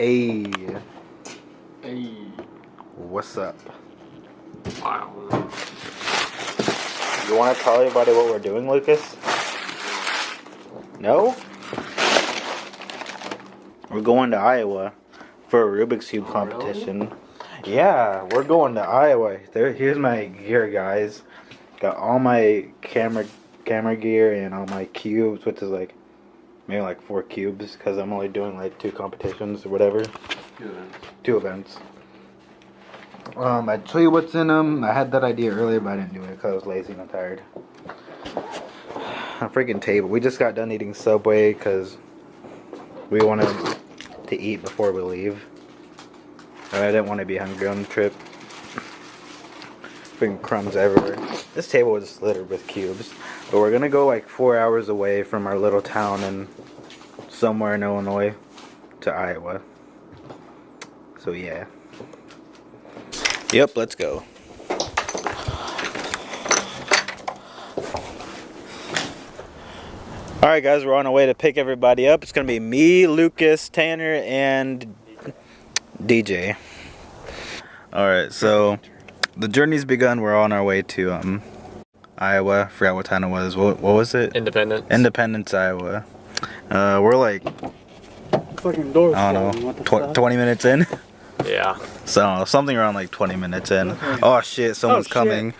Hey. Hey. What's up? Wow. You want to tell everybody what we're doing, Lucas? No? We're going to Iowa for a Rubik's Cube competition. Really? Yeah, we're going to Iowa. Here's my gear, guys. Got all my camera gear and all my cubes, which is like maybe like 4 cubes because I'm only doing like 2 competitions or whatever. 2 events. I'd show you what's in them. I had that idea earlier, but I didn't do it because I was lazy and I'm tired. A freaking table. We just got done eating Subway because we wanted to eat before we leave. I didn't want to be hungry on the trip. Freaking crumbs everywhere. This table was littered with cubes. But we're gonna go like 4 hours away from our little town in somewhere in Illinois to Iowa. So yeah. Yep, let's go. Alright guys, we're on our way to pick everybody up. It's gonna be me, Lucas, Tanner, and DJ. Alright, so the journey's begun. We're on our way to Iowa. Forgot what town it was. What was it? Independence, Iowa. We're like, fucking doors, I don't know, 20 minutes in? Yeah. So, something around like 20 minutes in. Okay. Oh shit, someone's coming.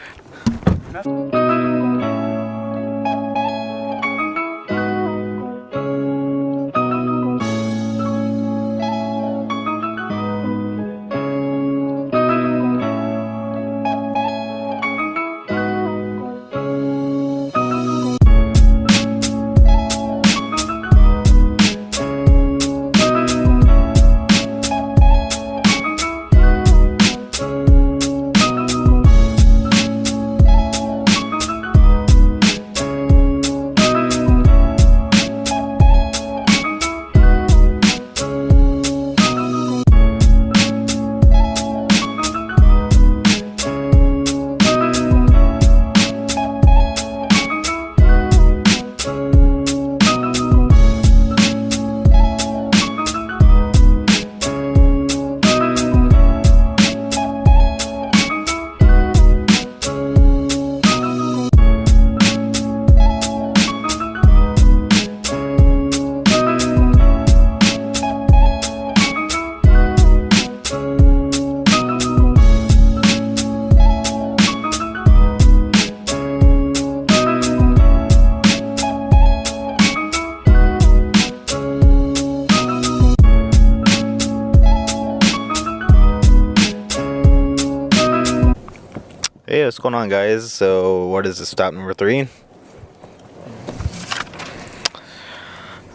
Hey, what's going on, guys? So, what is this, stop number 3?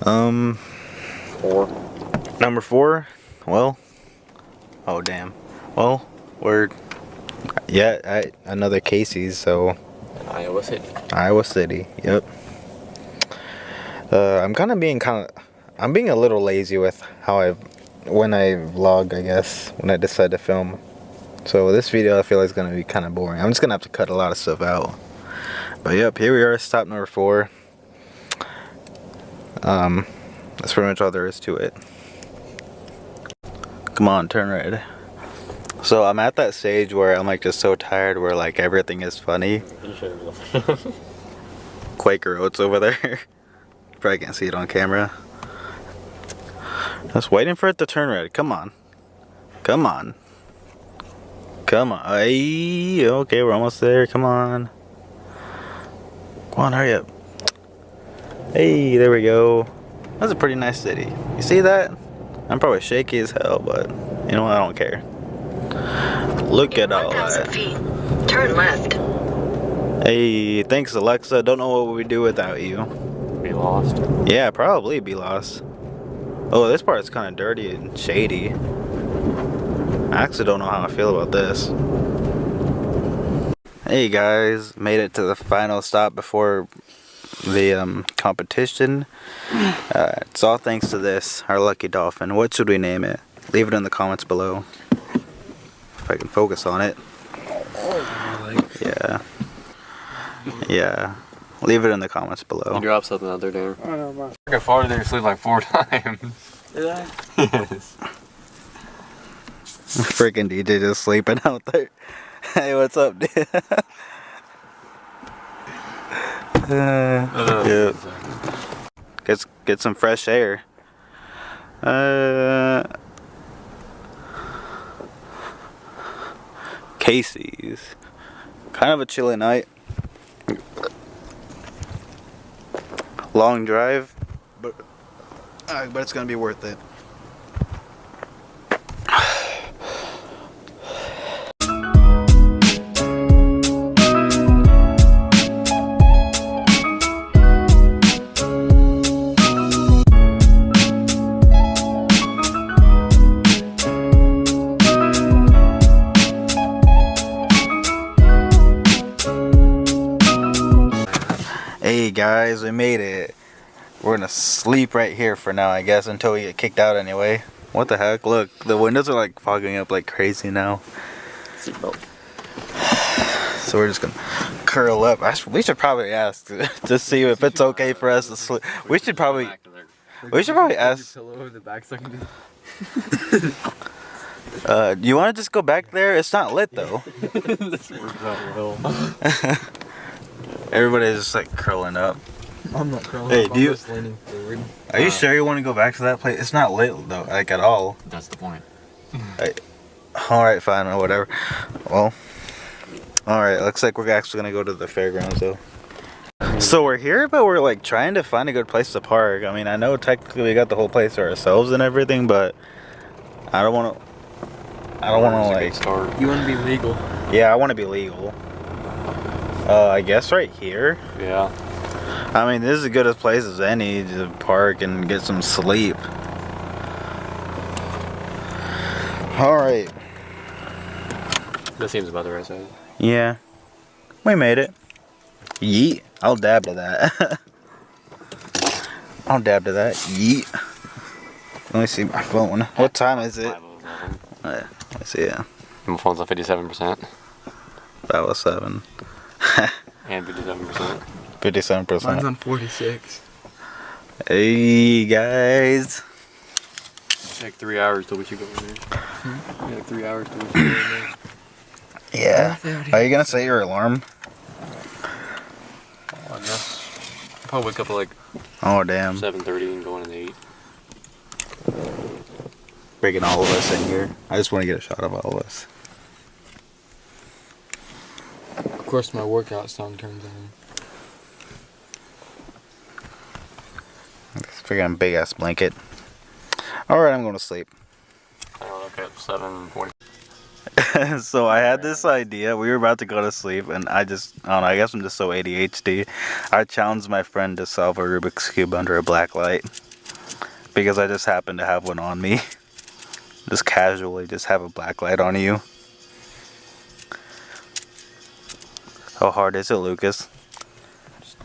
4. Number 4? Well, oh damn. Well, we're, yeah, another Casey's, so. Iowa City. Iowa City, yep. I'm being a little lazy with when I vlog, I guess, when I decide to film. So this video I feel like is going to be kind of boring. I'm just going to have to cut a lot of stuff out. But yep, here we are, stop number 4. That's pretty much all there is to it. Come on, turn red. So I'm at that stage where I'm like just so tired where like everything is funny. Quaker Oats over there. Probably can't see it on camera. Just waiting for it to turn red. Come on. Come on. Come on. Hey, okay, we're almost there. Come on. Come on, hurry up. Hey, there we go. That's a pretty nice city. You see that? I'm probably shaky as hell, but you know what? I don't care. Look at all that. 1,000 feet. Turn left. Hey, thanks, Alexa. Don't know what we'd do without you. Be lost. Yeah, probably be lost. Oh, this part's kind of dirty and shady. I actually don't know how I feel about this. Hey guys, made it to the final stop before the competition. It's all thanks to this, our lucky dolphin. What should we name it? Leave it in the comments below. If I can focus on it. Yeah. Yeah. Leave it in the comments below. You dropped something out there, Dan. I know, man. I got farted there, sleep like 4 times. Did I? Yes. Freaking DJ just sleeping out there. Hey, what's up, dude? Yeah. Get some fresh air. Casey's. Kind of a chilly night. Long drive, but it's gonna be worth it. Hey guys, we made it. We're gonna sleep right here for now, I guess, until we get kicked out anyway. What the heck? Look, the windows are like fogging up like crazy now. Seatbelt. So we're just gonna curl up. We should probably ask to see if it's okay for us to sleep. We should probably ask. You want to just go back there? It's not lit though. Everybody's just like curling up. I'm not curling Hey, up. do you? I'm just leaning forward. Are you sure you want to go back to that place? It's not lit though, like at all. That's the point. Alright, fine, or whatever. Well, alright, looks like we're actually gonna go to the fairgrounds though. So we're here, but we're like trying to find a good place to park. I mean, I know technically we got the whole place to ourselves and everything, but I don't want to like... Start. You want to be legal? Yeah, I want to be legal. I guess right here. Yeah. I mean, this is as good a place as any to park and get some sleep. Alright. That seems about the right size. Yeah. We made it. Yeet. I'll dab to that. I'll dab to that. Yeet. Let me see my phone. What time is it? 5:07. Let's see, yeah. My phone's on 57%. 5:07. And 57%. 57%. Mine's on 46. Hey, guys. Like 3 hours till we should go in there. Yeah, like 3 hours till we should go in there. Yeah. Are you going to set your alarm? Oh, no. Probably wake up at like Oh, damn. 7:30 and go in at 8. Breaking all of us in here. I just want to get a shot of all of us. Of course, my workout song turns on. This freaking big ass blanket. Alright, I'm going to sleep. I woke up 7:40. So I had this idea. We were about to go to sleep, and I don't know, I guess I'm just so ADHD. I challenged my friend to solve a Rubik's Cube under a black light. Because I just happened to have one on me. Just casually, just have a black light on you. How hard is it, Lucas?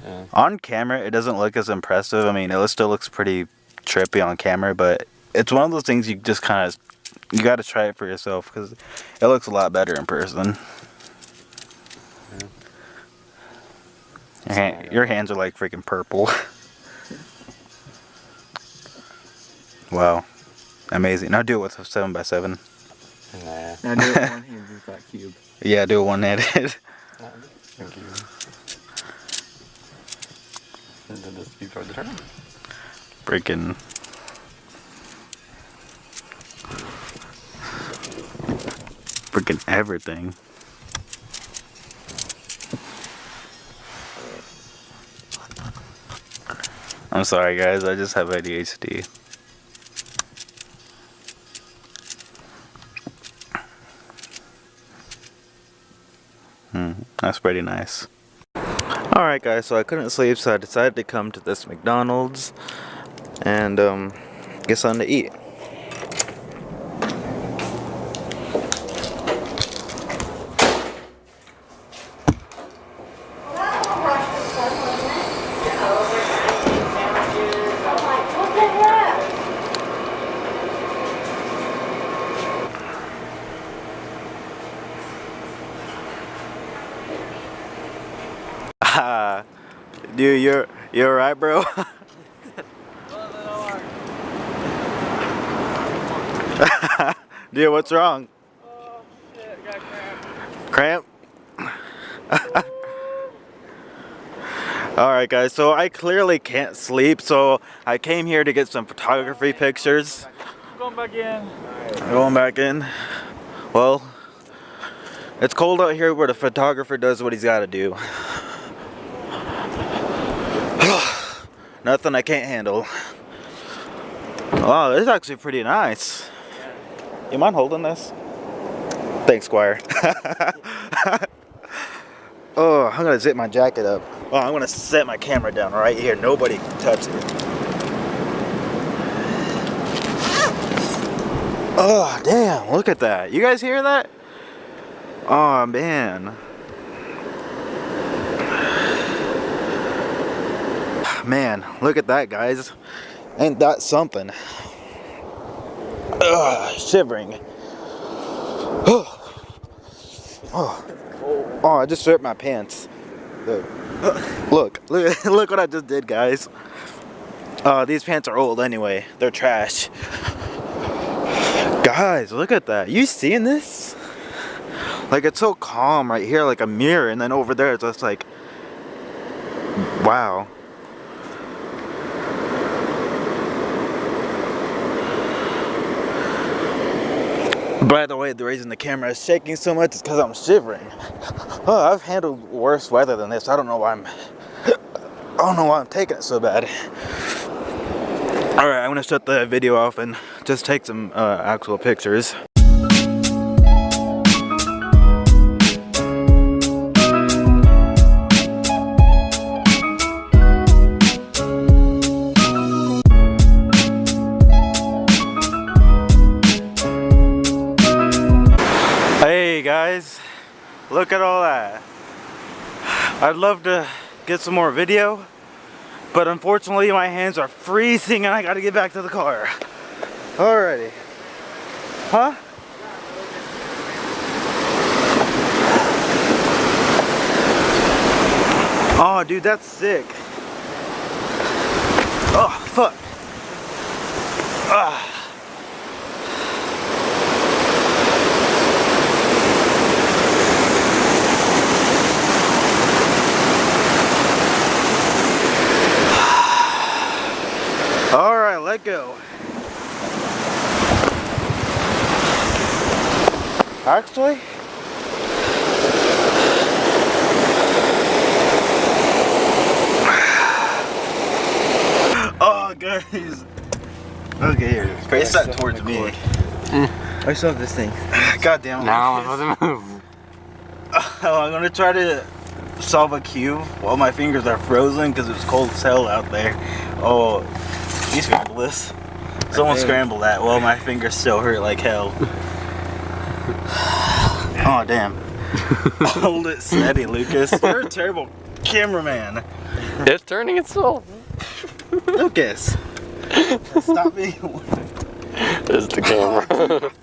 Yeah. On camera, it doesn't look as impressive. I mean, it still looks pretty trippy on camera, but it's one of those things you just kind of, you got to try it for yourself because it looks a lot better in person. Your hands are like freaking purple. Wow. Amazing. Now do it with a 7x7. Nah. Now do it one hand with that cube. Yeah, do it one-handed. Thank you. And then this be for the turn. Freaking. Freaking everything. I'm sorry, guys. I just have ADHD. That's pretty nice. Alright guys, so I couldn't sleep, so I decided to come to this McDonald's and get something to eat. Dude, you're alright, bro? Dude, what's wrong? Cramp. Alright guys, so I clearly can't sleep, so I came here to get some photography pictures. Going back in. Going back in. Well, it's cold out here where the photographer does what he's got to do. Nothing I can't handle. Wow, this is actually pretty nice. You mind holding this? Thanks, Squire. Oh, I'm gonna zip my jacket up. Oh, I'm gonna set my camera down right here. Nobody can touch it. Oh, damn, look at that. You guys hear that? Oh, man. Man, look at that, guys. Ain't that something? Ugh, shivering. Oh, I just ripped my pants. Look what I just did, guys. These pants are old anyway. They're trash. Guys, look at that. You seeing this? Like, it's so calm right here, like a mirror, and then over there it's just like, wow. By the way, the reason the camera is shaking so much is because I'm shivering. Oh, I've handled worse weather than this. I don't know why I'm taking it so bad. Alright, I'm gonna shut the video off and just take some actual pictures. Hey guys, look at all that. I'd love to get some more video, but unfortunately my hands are freezing and I gotta get back to the car. Alrighty. Huh? Oh dude, that's sick. Oh fuck. Ah. Alright, let go. Actually, oh guys. Okay, here. Face that towards me. I still have this thing. God damn it. Now I'm about to move. I'm gonna try to solve a cube while my fingers are frozen because it's cold as hell out there. Oh, you scramble this. Someone scramble that while my fingers still hurt like hell. Oh damn. Hold it steady, Lucas. You're a terrible cameraman. It's turning itself. Lucas. Stop being It's the camera.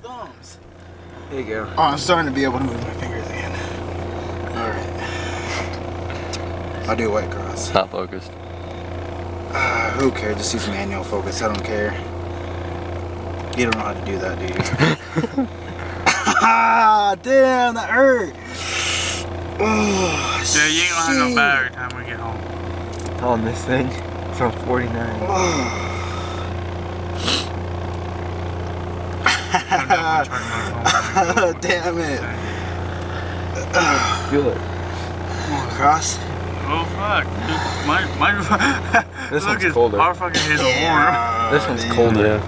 thumbs. There you go. Oh, I'm starting to be able to move my fingers again. Alright. I'll do a white cross. Not focused. Who cares? Just use manual focus. I don't care. You don't know how to do that, do you? Ah, damn, that hurt. Oh, Yeah, you ain't gonna have no battery time we get home. On this thing. It's on 49. Damn it. Feel it. Cross. Oh fuck. This Look one's at colder. our fucking hazel warm. This one's colder.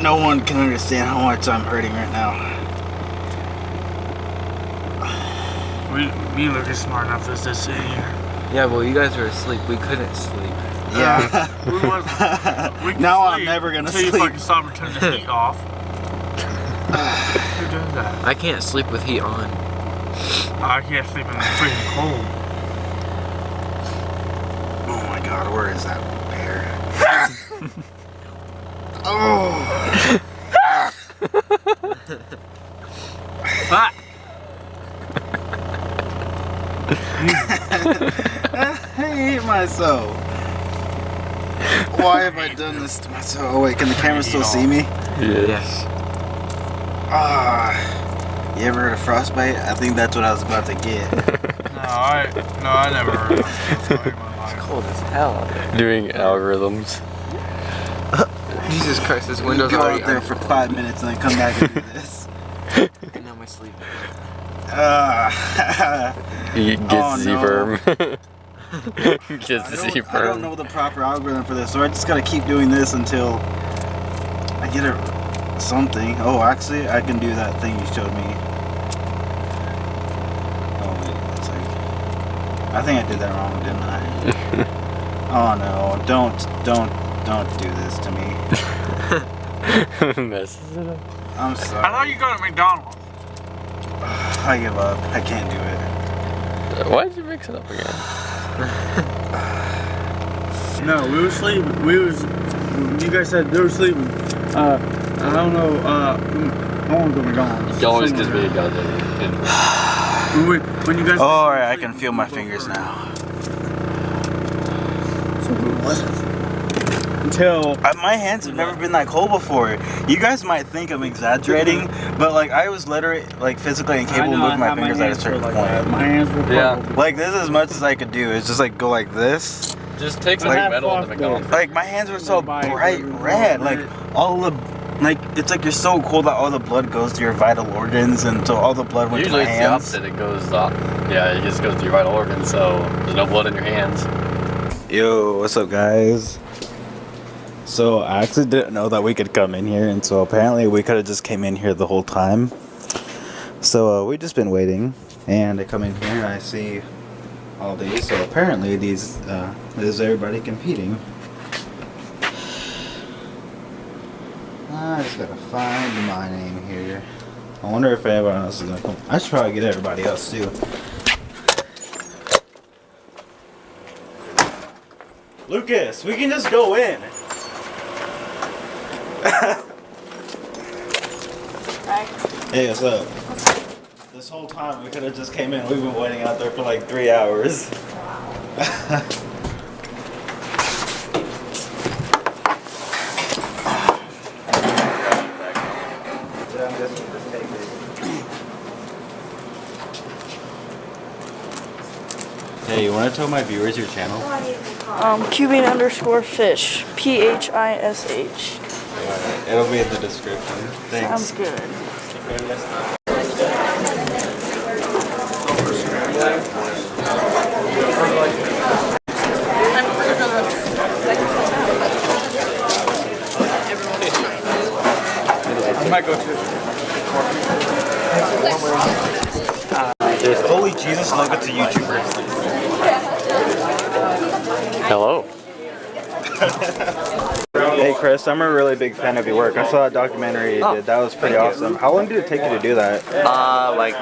No one can understand how much I'm hurting right now. Me and Luke is smart enough to just sit here. Yeah, well, you guys were asleep. We couldn't sleep. Yeah. We can Now I'm sleep never gonna until sleep. you fucking stop and turn the heat off. Who does that? I can't sleep with heat on. I can't sleep in the freezing cold. Oh my god, where is that bear? Oh. Ah! I hate myself. Why have I done this to myself? Oh wait, can the camera still see me? Yes. You ever heard of frostbite? I think that's what I was about to get. I never heard of frostbite in my It's life. cold as hell out there. Doing algorithms. Jesus Christ, this window's Go already out there for 5 minutes and then come back and do this. And now my sleep. Get Oh, Z-firm. Get I don't Z-firm. know the proper algorithm for this, so I just gotta keep doing this until I get something. Oh, actually, I can do that thing you showed me. Oh wait, it's like I think I did that wrong, didn't I? Oh no! Don't do this to me. Messes it up. I'm I sorry. thought you got at McDonald's. I give up. I can't do it. Why did you mix it up again? No, we were sleeping. You guys said they were sleeping. I don't know. I want to go to McDonald's. You always gives me a goddamn. When you guys. Oh, alright, I can feel my fingers now. Until. My hands have never been that cold before. You guys might think I'm exaggerating, but like I was literally like physically incapable of moving my fingers at a certain point. My hands were cold. Yeah. Like this is as much as I could do. It's just like go like this. Just take some Like- metal on the McDonald's. Like my hands were so bright red. Like all the it's like you're so cold that all the blood goes to your vital organs, and so all the blood went Usually to my it's the hands. opposite. It goes up. Yeah, it just goes to your vital organs, so there's no blood in your hands. Yo, what's up, guys? So I actually didn't know that we could come in here, and so apparently we could have just came in here the whole time. So we just been waiting, and I come in here and I see all these. So apparently these is everybody competing. I just gotta find my name here. I wonder if anyone else is gonna come. I should probably get everybody else too. Lucas, we can just go in. Hey, what's up? This whole time we could have just came in. We've been waiting out there for like 3 hours. Hey, you want to tell my viewers your channel? Cuban_fish. PHISH. Alright, it'll be in the description. Thanks. Sounds good. I might go to. There's Holy Jesus Nuggets of YouTubers. Hello. Hey Chris, I'm a really big fan of your work. I saw a documentary you did. That was pretty awesome. How long did it take you to do that? Like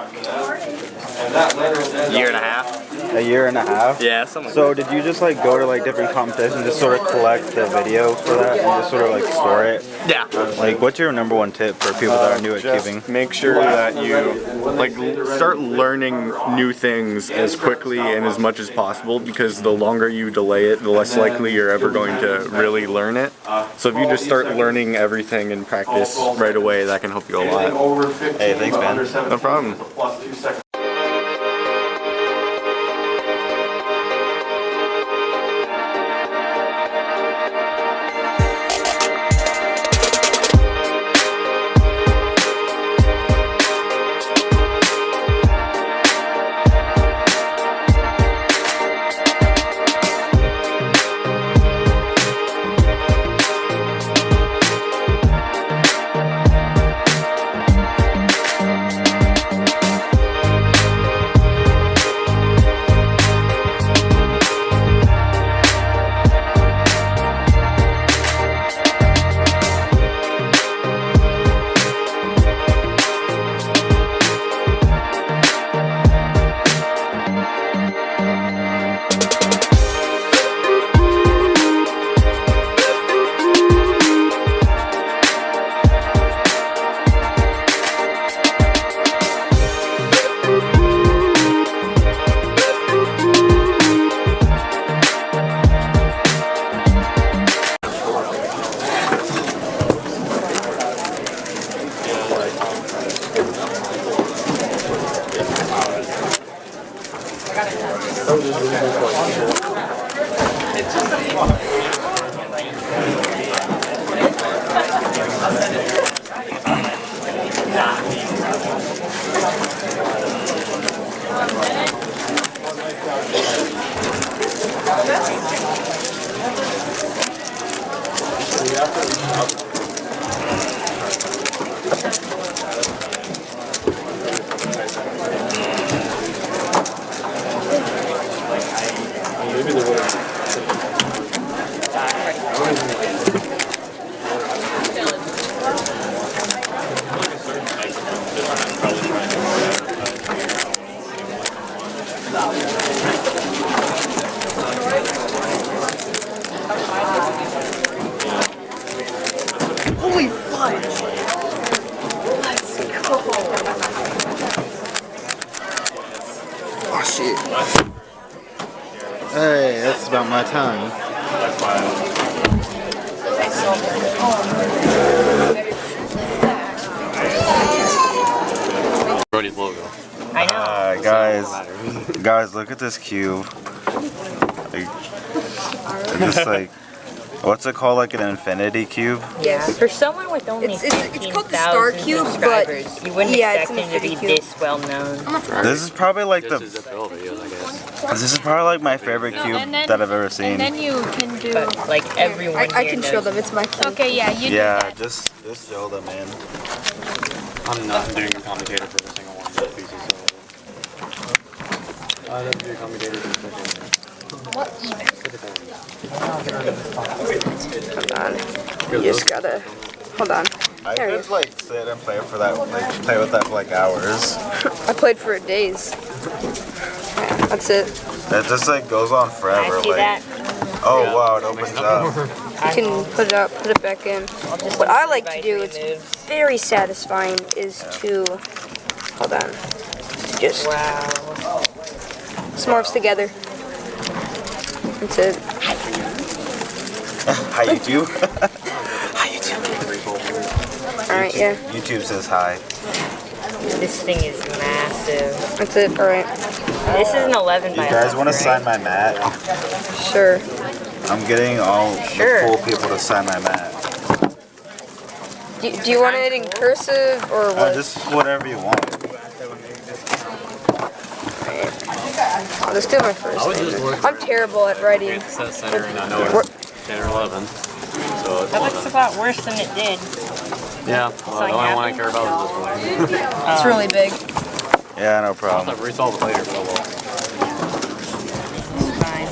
year and a half. A year and a half? Yeah, something. So did you just like go to like different competitions, just sort of collect the video for that and just sort of like store it? Yeah. Like what's your #1 tip for people that are new at cubing? Make sure that you like start learning new things as quickly and as much as possible, because the longer you delay it, the less likely you're ever going to really learn it. So if you just start learning everything and practice right away, that can help you a lot. Hey, thanks man. No problem. Holy fudge! Let's go! Oh shit. Hey, that's about my time. Brody's logo. I know. Guys, look at this cube. Like, it's just like, what's it called? Like an infinity cube? Yeah, for someone with only It's called the Star 15,000 Cube, subscribers, but you wouldn't yeah, expect it's an him to be infinity cube. this well known. This is probably like This is the videos, I guess. This is probably like my favorite cube that I've ever seen. And then you can do. But like everyone I here can knows show them. It's my cube. Okay, yeah, you do Yeah, that. just show them, man. I'm not doing a commentator for every single one of those pieces. So. I'd have to be a commentator for the second. What even? Hold on. You just gotta. Hold on. I There it could is. like sit and play for that, like play with that for like hours. I played for days. Yeah, that's it. It just like goes on forever. I see Like, that. oh wow, it opens up. You can put it up, put it back in. What I like to do, it's very satisfying, is to. Hold on. Just Wow. smorphs together. That's it. Hi YouTube. Alright, yeah. YouTube says hi. This thing is massive. That's it. Alright. This is an 11 You by guys 11, want to sign right? my mat? Sure. I'm getting all Sure. the cool people to sign my mat. Do you want it in cursive or what? Just whatever you want. I'll just do my first name. I'm terrible at writing. It says center and I know it's 10 or 11. So it's That looks a lot worse than it did. yeah, well, the only one I care about is this one. It's really big. Yeah, no I'll problem. have to resolve it later, but I will. It's fine.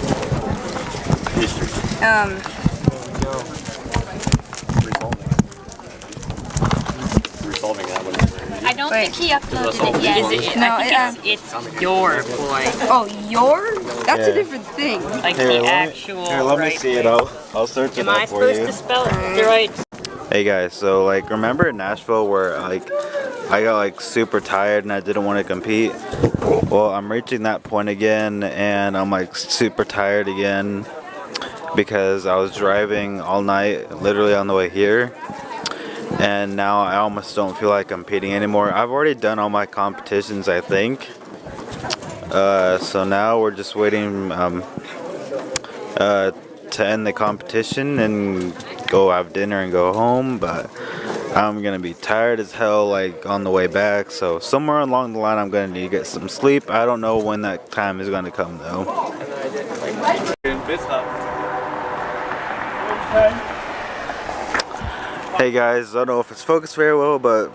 Resolving that wouldn't be very easy. I don't think he uploaded it yet. Is it, No, I think it's your boy. Oh, your? That's Yeah. a different thing. Like Here, the let actual. me right see it. thing. I'll search it Am I up for supposed you. to spell it the right? Hey guys, so like remember in Nashville where like I got like super tired and I didn't want to compete? Well, I'm reaching that point again and I'm like super tired again because I was driving all night literally on the way here and now I almost don't feel like competing anymore. I've already done all my competitions, I think. So now we're just waiting to end the competition and go have dinner and go home, but I'm gonna be tired as hell like on the way back, so somewhere along the line I'm gonna need to get some sleep. I don't know when that time is gonna come though. Hey guys, I don't know if it's focused very well, but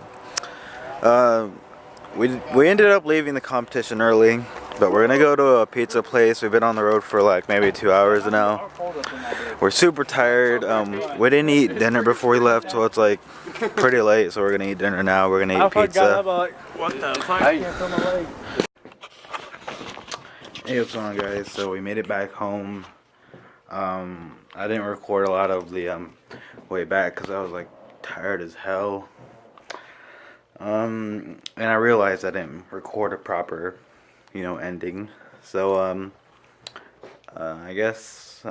we ended up leaving the competition early, but we're gonna go to a pizza place. We've been on the road for like maybe 2 hours now. We're super tired. We didn't eat dinner before we left, so it's like pretty late. So we're gonna eat dinner now. We're gonna eat pizza. What the fuck? Hey, what's going on, guys? So we made it back home. I didn't record a lot of the way back because I was like tired as hell. And I realized I didn't record a proper, ending. So I guess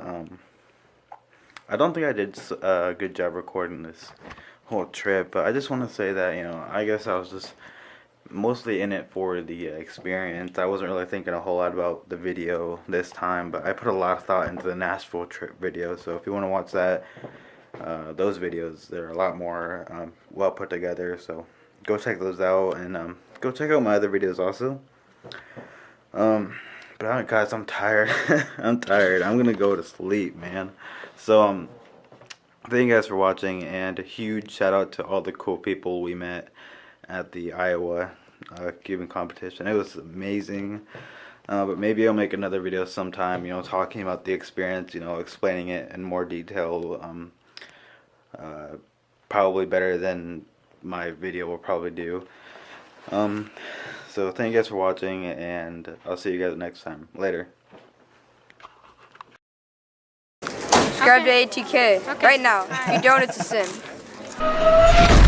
I don't think I did a good job recording this whole trip. But I just want to say that I guess I was just mostly in it for the experience. I wasn't really thinking a whole lot about the video this time, but I put a lot of thought into the Nashville trip video. So if you want to watch that, those videos, they're a lot more well put together. So go check those out, and go check out my other videos also. But guys, I'm tired. I'm tired. I'm gonna go to sleep, man. So thank you guys for watching, and a huge shout out to all the cool people we met at the Iowa cubing competition. It was amazing. But maybe I'll make another video sometime, you know, talking about the experience, you know, explaining it in more detail. Probably better than my video will probably do. So thank you guys for watching, and I'll see you guys next time. Later. Subscribe to ATK right now. If you don't, it's a sin.